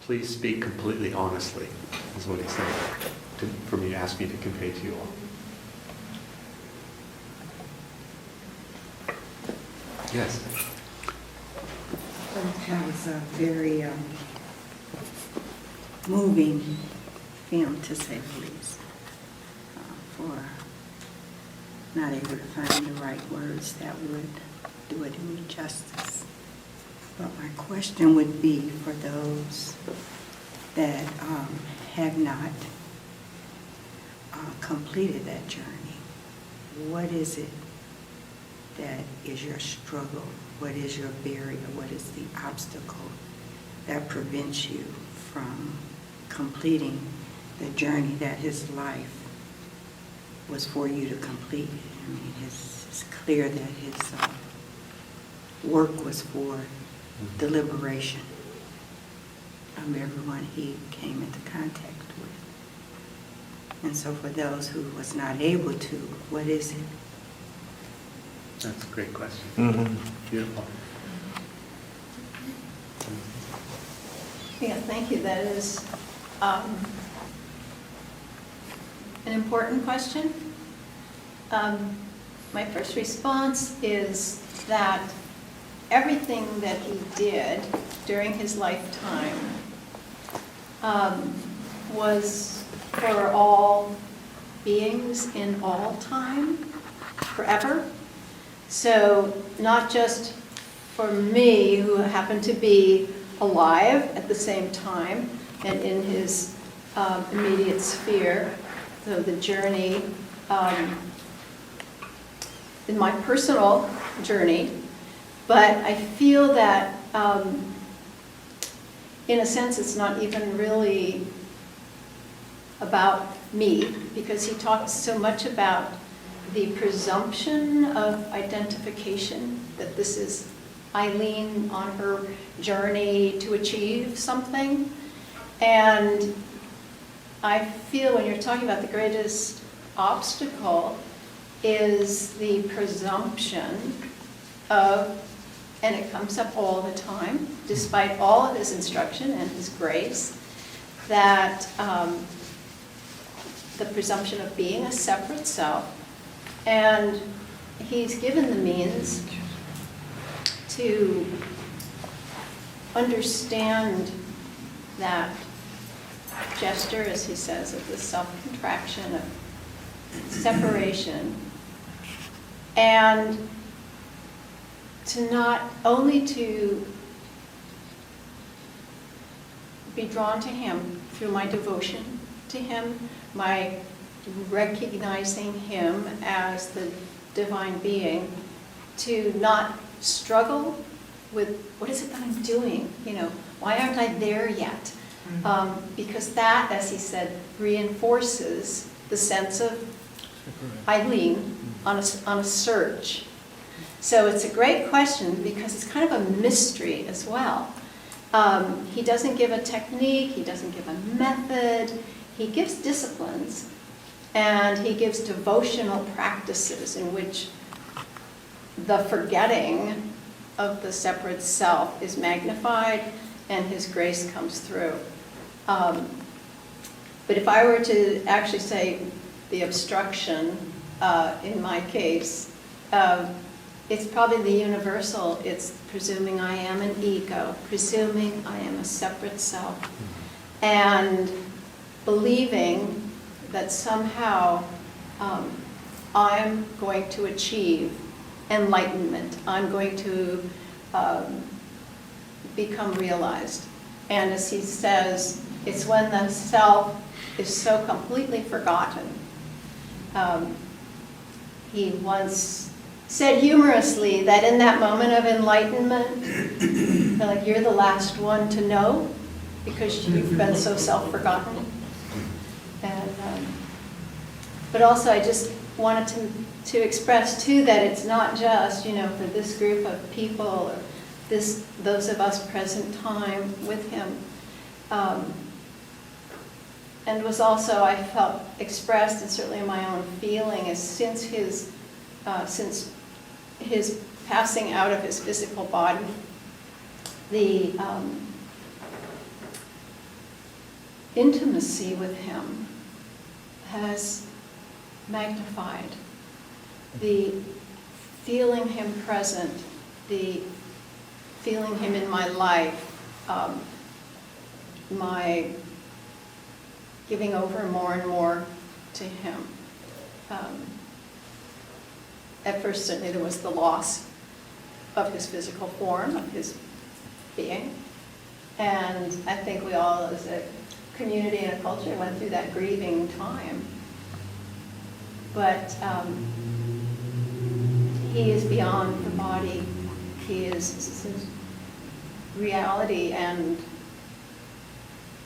please speak completely honestly, is what he said for me to ask me to convey to you all. Yes. That was a very moving film, to say the least, for not able to find the right words that would do it any justice. But my question would be for those that have not completed that journey. What is it that is your struggle? What is your barrier? What is the obstacle that prevents you from completing the journey that his life was for you to complete? I mean, it's clear that his work was for the liberation of everyone he came into contact with. And so for those who was not able to, what is it? That's a great question. Beautiful. Yeah, thank you. That is an important question. My first response is that everything that he did during his lifetime was for all beings in all time, forever. So not just for me, who happened to be alive at the same time and in his immediate sphere, so the journey, in my personal journey, but I feel that in a sense it's not even really about me, because he talks so much about the presumption of identification, that this is Eileen on her journey to achieve something. And I feel when you're talking about the greatest obstacle is the presumption of, and it comes up all the time, despite all of his instruction and his grace, that the presumption of being a separate self. And he's given the means to understand that gesture, as he says, of the self-contraction, of separation, and to not only to be drawn to him through my devotion to him, my recognizing him as the divine being, to not struggle with what is it that I'm doing? You know, why aren't I there yet? Because that, as he said, reinforces the sense of Eileen on a search. So it's a great question because it's kind of a mystery as well. He doesn't give a technique, he doesn't give a method, he gives disciplines, and he gives devotional practices in which the forgetting of the separate self is magnified and his grace comes through. But if I were to actually say the obstruction in my case, it's probably the universal. It's presuming I am an ego, presuming I am a separate self, and believing that somehow I'm going to achieve enlightenment. I'm going to become realized. And as he says, it's when the self is so completely forgotten. He once said humorously that in that moment of enlightenment, like you're the last one to know because you've been so self-forgotten. And, but also I just wanted to express too that it's not just, you know, for this group of people or those of us present time with him. And was also, I felt expressed, and certainly my own feeling, is since his passing out of his physical body, the intimacy with him has magnified. The feeling him present, the feeling him in my life, my giving over more and more to him. At first, certainly there was the loss of his physical form, of his being. And I think we all, as a community and a culture, went through that grieving time. But he is beyond the body. He is reality and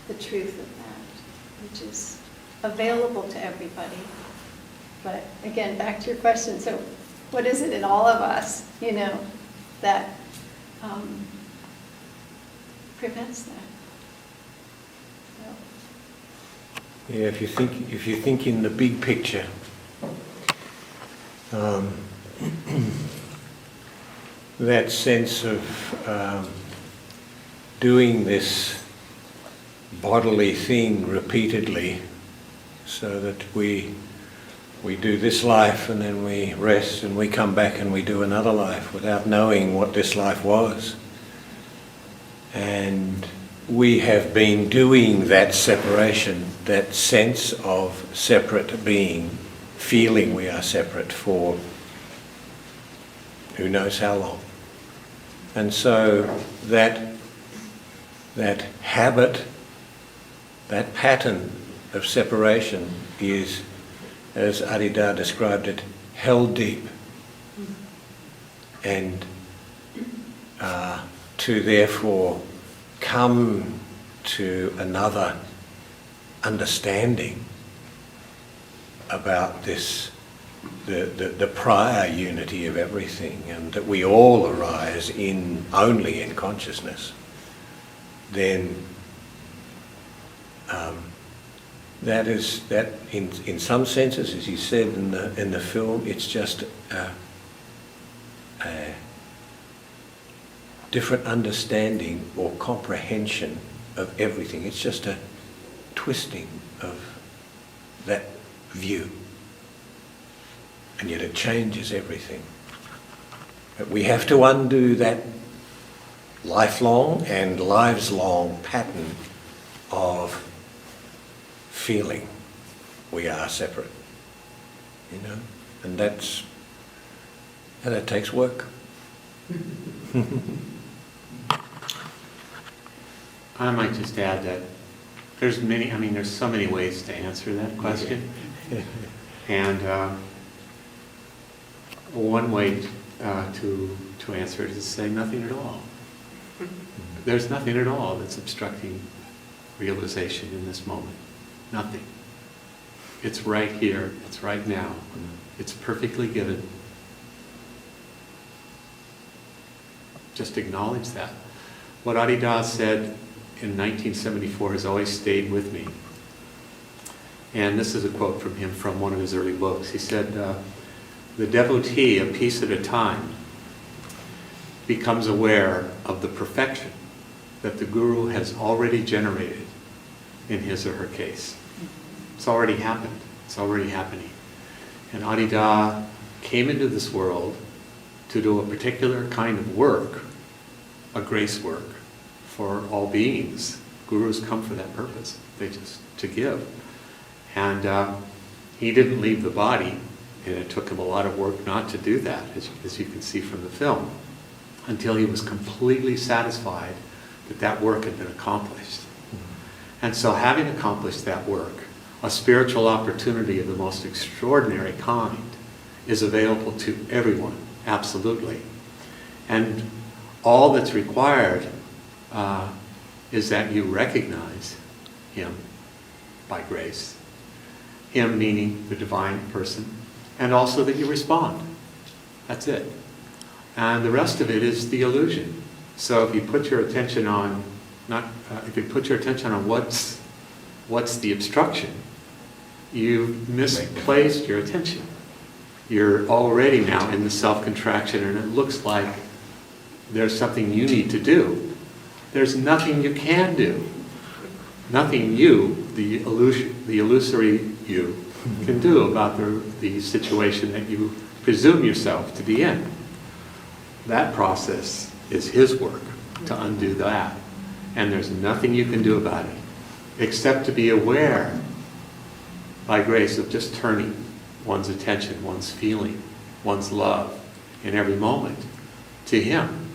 the truth of that, which is available to everybody. But again, back to your question, so what is it in all of us, that prevents that? So. Yeah, if you think in the big picture, that sense of doing this bodily thing repeatedly, so that we do this life and then we rest and we come back and we do another life without knowing what this life was. And we have been doing that separation, that sense of separate being, feeling we are separate for who knows how long. And so that habit, that pattern of separation is, as Adida described it, held deep. And to therefore come to another understanding about this, the prior unity of everything, and that we all arise only in consciousness, then that in some senses, as you said in the film, it's just a different understanding or comprehension of everything. It's just a twisting of that view, and yet it changes everything. But we have to undo that lifelong and lives-long pattern of feeling we are separate, and that takes work. I might just add that there's so many ways to answer that question. And one way to answer it is to say nothing at all. There's nothing at all that's obstructing realization in this moment. Nothing. It's right here, it's right now. It's perfectly given. Just acknowledge that. What Adida said in 1974 has always stayed with me. And this is a quote from him from one of his early books. He said, the devotee, a piece at a time, becomes aware of the perfection that the guru has already generated in his or her case. It's already happened. It's already happening. And Adida came into this world to do a particular kind of work, a grace work for all beings. Gurus come for that purpose. To give. And he didn't leave the body, and it took him a lot of work not to do that, as you can see from the film, until he was completely satisfied that that work had been accomplished. And so having accomplished that work, a spiritual opportunity of the most extraordinary kind is available to everyone, absolutely. And all that's required is that you recognize him by grace, him meaning the divine person, and also that you respond. That's it. And the rest of it is the illusion. So if you put your attention on what's the obstruction, you've misplaced your attention. You're already now in the self-contraction, and it looks like there's something you need to do. There's nothing you can do. Nothing you the illusory you can do about the situation that you presume yourself to be in. That process is his work to undo that. And there's nothing you can do about it except to be aware by grace of just turning one's attention, one's feeling, one's love in every moment to him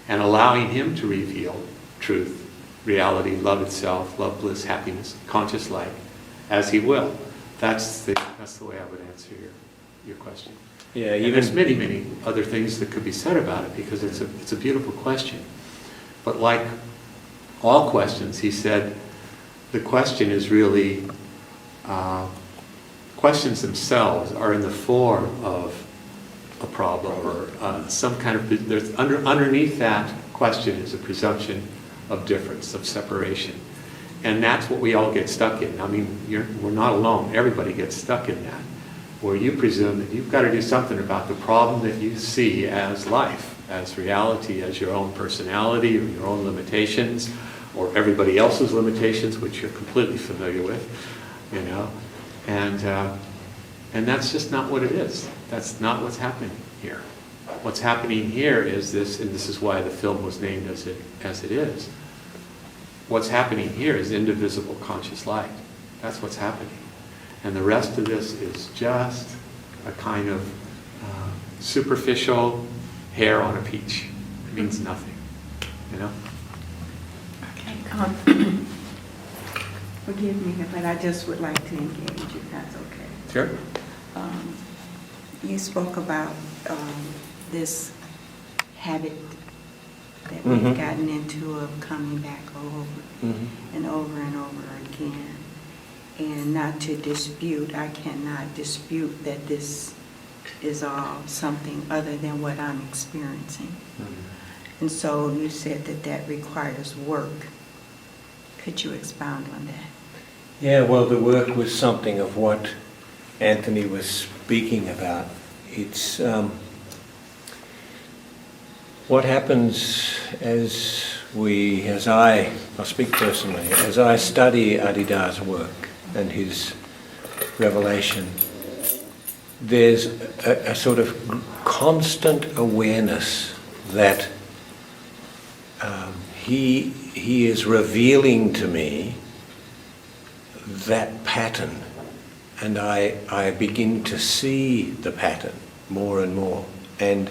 and allowing him to reveal truth, reality, love itself, love, bliss, happiness, conscious light, as he will. That's the way I would answer your question. Yeah, And there's many, many other things that could be said about it because it's a beautiful question. But like all questions, he said, the question is really, questions themselves are in the form of a problem or some kind of, there's underneath that question is a presumption of difference, of separation. And that's what we all get stuck in. I mean, we're not alone. Everybody gets stuck in that, where you presume that you've got to do something about the problem that you see as life, as reality, as your own personality or your own limitations or everybody else's limitations, which you're completely familiar with, you know. And that's just not what it is. That's not what's happening here. What's happening here is this, and this is why the film was named as it is. What's happening here is indivisible conscious light. That's what's happening. And the rest of this is just a kind of superficial hair on a peach. It means nothing, you know? Okay, forgive me, but I just would like to engage if that's okay. Sure. You spoke about this habit that we've gotten into of coming back over and over and over again. And not to dispute, I cannot dispute that this is all something other than what I'm experiencing. And so you said that requires work. Could you expound on that? Yeah, well, the work was something of what Anthony was speaking about. It's what happens I'll speak personally, as I study Adida's work and his revelation, there's a sort of constant awareness that he is revealing to me that pattern, and I begin to see the pattern more and more. And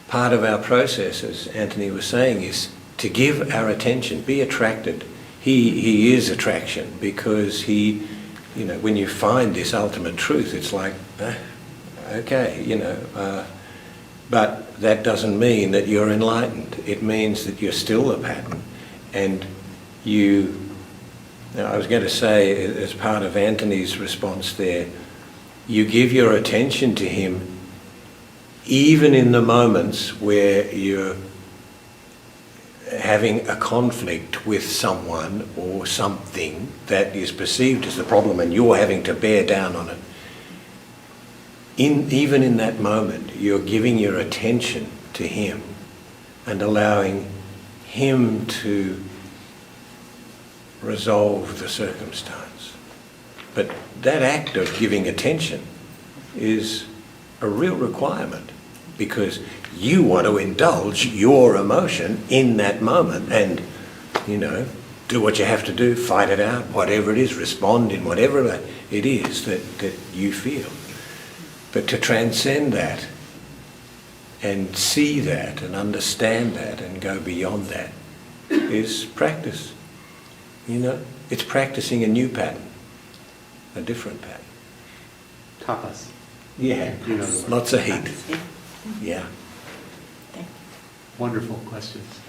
part of our process, as Anthony was saying, is to give our attention, be attracted. He is attraction because when you find this ultimate truth, it's like, okay, but that doesn't mean that you're enlightened. It means that you're still a pattern. And I was going to say, as part of Anthony's response there, you give your attention to him even in the moments where you're having a conflict with someone or something that is perceived as the problem and you're having to bear down on it. Even in that moment, you're giving your attention to him and allowing him to resolve the circumstance. But that act of giving attention is a real requirement because you want to indulge your emotion in that moment and, do what you have to do, fight it out, whatever it is, respond in whatever it is that you feel. But to transcend that and see that and understand that and go beyond that is practice. It's practicing a new pattern, a different pattern. Tapas. Yeah, lots of heat. Yeah. Thank you. Wonderful questions.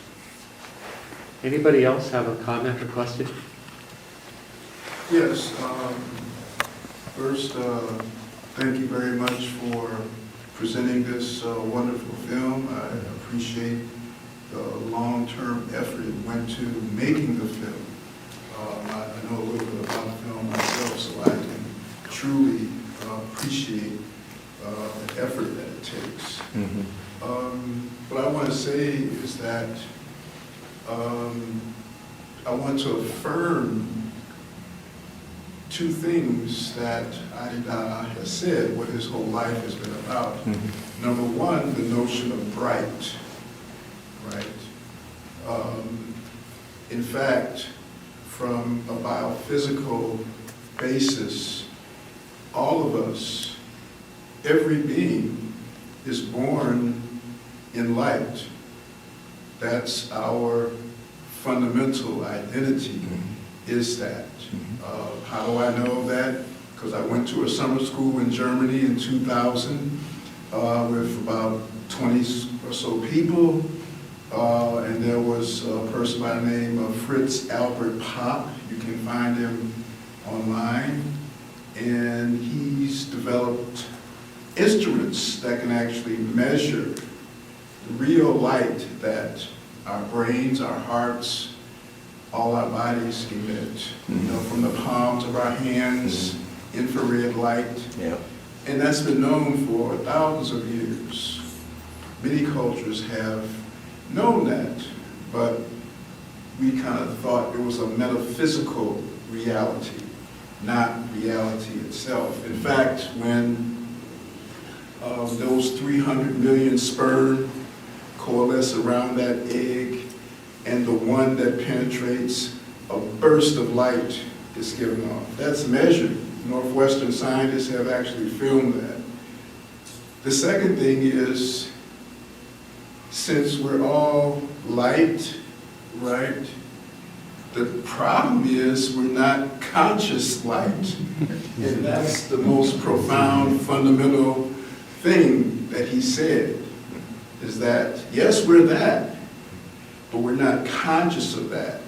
Anybody else have a comment or question? Yes. First, thank you very much for presenting this wonderful film. I appreciate the long-term effort it went to making the film. I know a little bit about the film myself, so I can truly appreciate the effort that it takes. What I want to say is that I want to affirm two things that Adida has said, what his whole life has been about. Number one, the notion of bright, right? In fact, from a biophysical basis, all of us, every being is born in light. That's our fundamental identity, is that. How do I know that? Because I went to a summer school in Germany in 2000 with about 20 or so people. And there was a person by the name of Fritz Albert Popp. You can find him online. And he's developed instruments that can actually measure the real light that our brains, our hearts, all our bodies emit. You know, from the palms of our hands, infrared light. Yeah. And that's been known for thousands of years. Many cultures have known that, but we kind of thought it was a metaphysical reality, not reality itself. In fact, when those 300 million sperm coalesce around that egg, and the one that penetrates, a burst of light is given off. That's measured. Northwestern scientists have actually filmed that. The second thing is, since we're all light, right, the problem is we're not conscious light. And that's the most profound, fundamental thing that he said, is that, yes, we're that, but we're not conscious of that.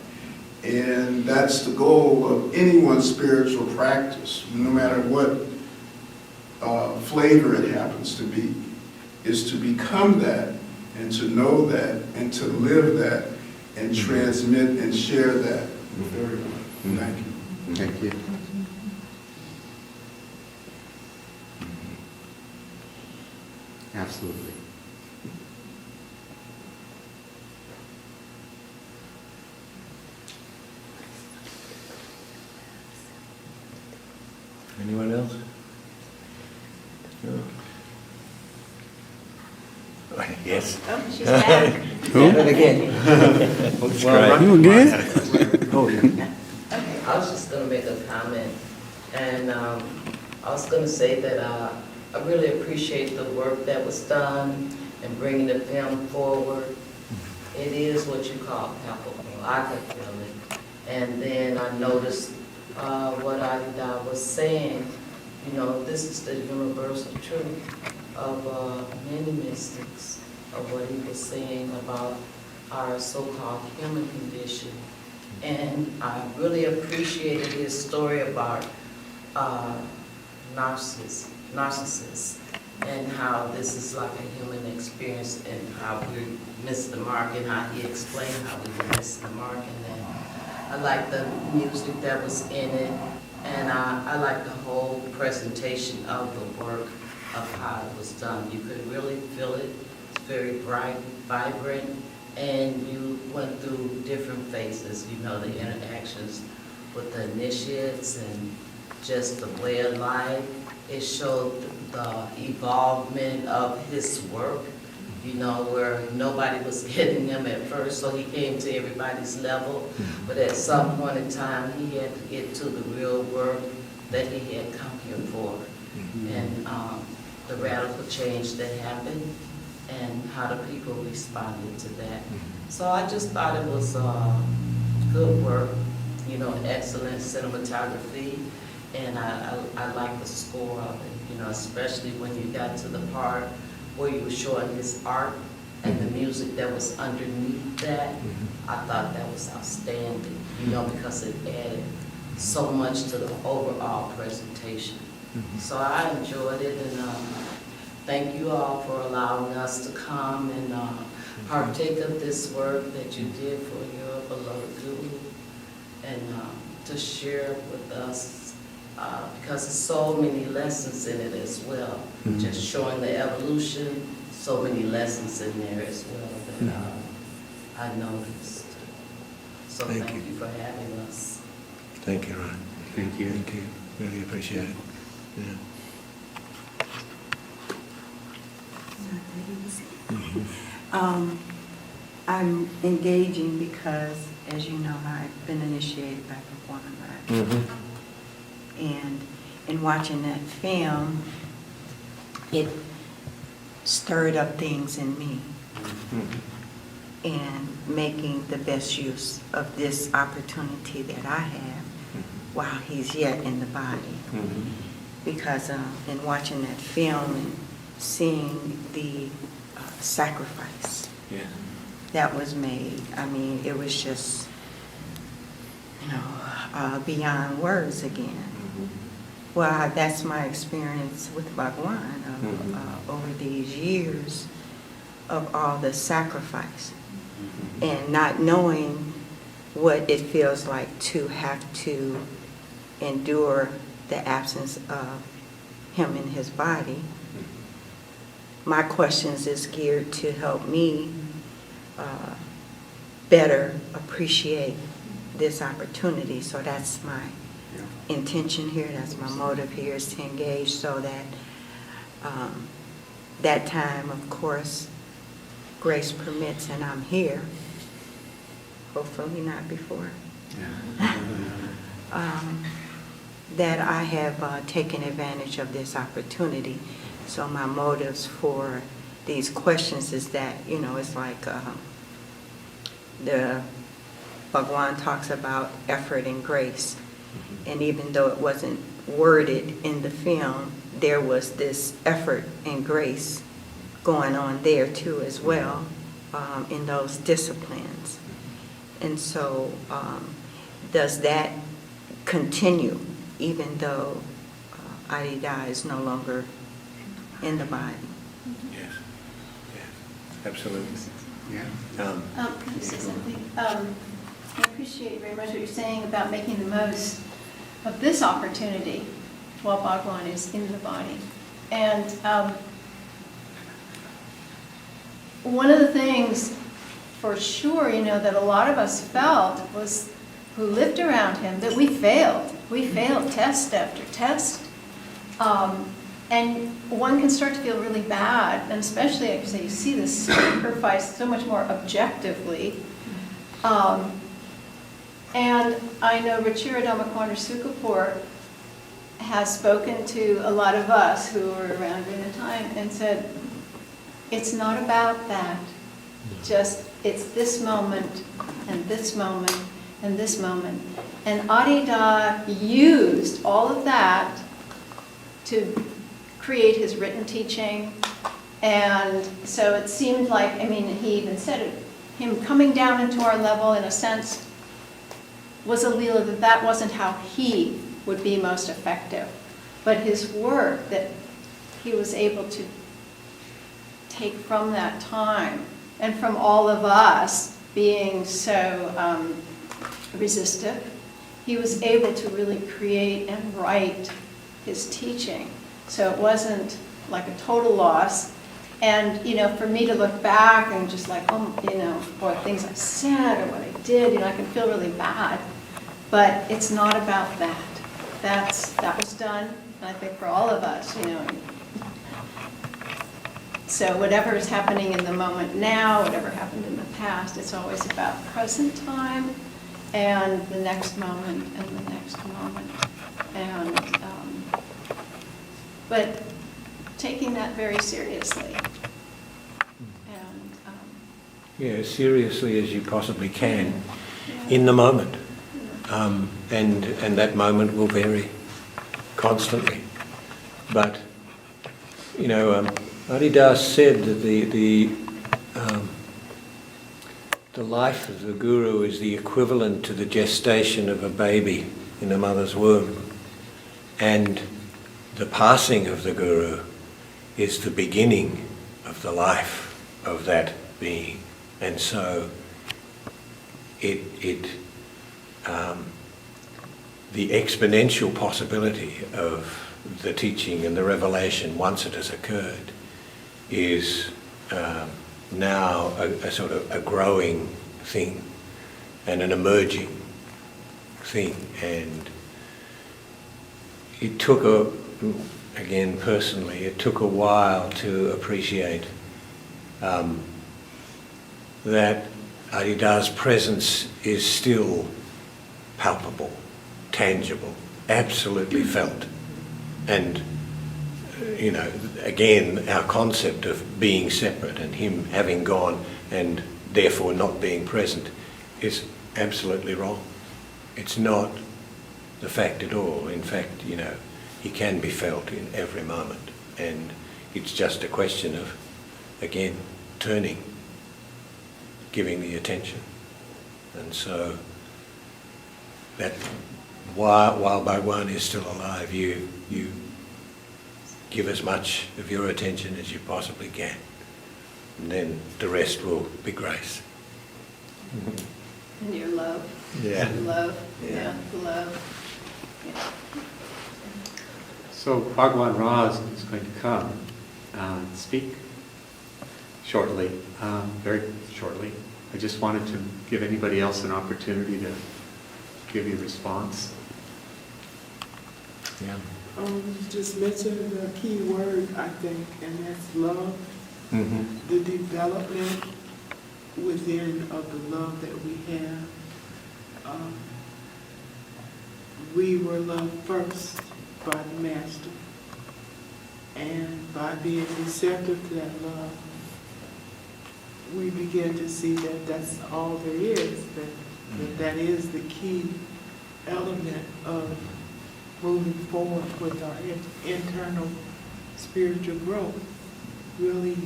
And that's the goal of anyone's spiritual practice, no matter what flavor it happens to be, is to become that, and to know that, and to live that, and transmit and share that with everyone. Thank you. Thank you. Absolutely. Anyone else? No? Yes. Oh, she's back. Who? Again. Well, You again? I was just going to make a comment, and I was going to say that I really appreciate the work that was done in bringing the film forward. It is what you call palpable. I could feel it. And then I noticed what Adida was saying. You know, this is the universal truth of many mystics, of what he was saying about our so-called human condition. And I really appreciated his story about narcissists and how this is like a human experience and how we miss the mark, and how he explained how we miss the mark. And then I like the music that was in it, and I like the whole presentation of the work of how it was done. You could really feel it. It's very bright, vibrant, and you went through different phases, you know, the interactions with the initiates and just the way of life. It showed the evolvement of his work, you know, where nobody was getting him at first, so he came to everybody's level. But at some point in time, he had to get to the real work that he had come here for. And the radical change that happened and how the people responded to that. So I just thought it was good work, you know, excellent cinematography, and I like the score of it, you know, especially when you got to the part where you were showing his art and the music that was underneath that. I thought that was outstanding, you know, because it added so much to the overall presentation. So I enjoyed it, and thank you all for allowing us to come and partake of this work that you did for your beloved Guru, and to share with us, because there's so many lessons in it as well. Just showing the evolution, so many lessons in there as well that I noticed. So thank you for having us. Thank you, Ron. Thank you. Thank you. Really appreciate it. Yeah. Not that easy. I'm engaging because, as you know, I've been initiated by Bhagwan, right? Mm-hmm. And in watching that film, it stirred up things in me. Mm-hmm. And making the best use of this opportunity that I have while he's yet in the body. Mm-hmm. Because in watching that film and seeing the sacrifice Yeah. that was made, I mean, it was just, beyond words again. Mm-hmm. Well, that's my experience with Bhagwan over these years of all the sacrifice. And not knowing what it feels like to have to endure the absence of him in his body. My questions is geared to help me better appreciate this opportunity. So that's my intention here, that's my motive here, is to engage so that that time, of course, grace permits and I'm here. Hopefully not before. That I have taken advantage of this opportunity. So my motives for these questions is that, it's like the Bhagwan talks about effort and grace. And even though it wasn't worded in the film, there was this effort and grace going on there too as well, in those disciplines. And so does that continue even though Adida is no longer in the body? Yes. Yeah. Absolutely. Yeah. Can I say something? I appreciate very much what you're saying about making the most of this opportunity while Bhagwan is in the body. And one of the things for sure, that a lot of us felt was, who lived around him, that we failed. We failed test after test. And one can start to feel really bad, and especially, like you say, you see this sacrifice so much more objectively. And I know Ruchira Dhammakarna Sukapur has spoken to a lot of us who were around during the time and said, it's not about that. Just, it's this moment, and this moment, and this moment. And Adida used all of that to create his written teaching. And so it seemed like, he even said it, him coming down into our level, in a sense, was a lila that wasn't how he would be most effective. But his work that he was able to take from that time, and from all of us being so resistive, he was able to really create and write his teaching. So it wasn't like a total loss. And, for me to look back and just like, or things I said or what I did, I can feel really bad. But it's not about that. That was done, and I think for all of us, So whatever is happening in the moment now, whatever happened in the past, it's always about present time and the next moment and the next moment. And but taking that very seriously. And Yeah, as seriously as you possibly can in the moment. And that moment will vary constantly. But, Haridas said that the life of the Guru is the equivalent to the gestation of a baby in a mother's womb. And the passing of the Guru is the beginning of the life of that being. And so the exponential possibility of the teaching and the revelation, once it has occurred, is now a sort of a growing thing and an emerging thing. And it took again personally, it took a while to appreciate that Adida's presence is still palpable, tangible, absolutely felt. And, you know, again, our concept of being separate and him having gone and therefore not being present is absolutely wrong. It's not the fact at all. In fact, you know, he can be felt in every moment, and it's just a question of, again, turning, giving the attention. And so that while Bhagwan is still alive, you give as much of your attention as you possibly can, and then the rest will be grace. And your love. Yeah. Love, Yeah. love. Yeah. So Bhagwan Raj is going to come and speak shortly, very shortly. I just wanted to give anybody else an opportunity to give you a response. Yeah. You just mentioned the key word, I think, and that's love. Mm-hmm. The development within of the love that we have. We were loved first by the Master, and by being receptive to that love, we begin to see that that's all there is, that is the key element of moving forward with our internal spiritual growth, really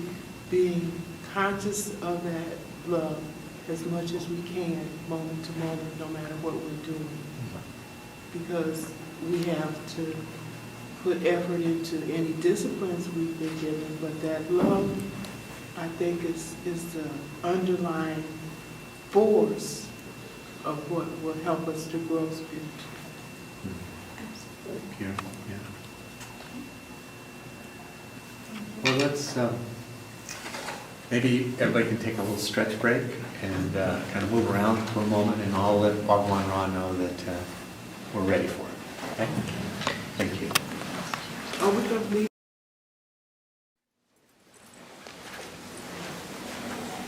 being conscious of that love as much as we can, moment to moment, no matter what we're doing. Because we have to put effort into any disciplines we've been given, but that love, I think, is the underlying force of what will help us to grow spiritually. Beautiful, yeah. Well, let's, maybe everybody can take a little stretch break and kind of move around for a moment, and I'll let Bhagwan Ra know that we're ready for it. Okay? Thank you. Are we going to leave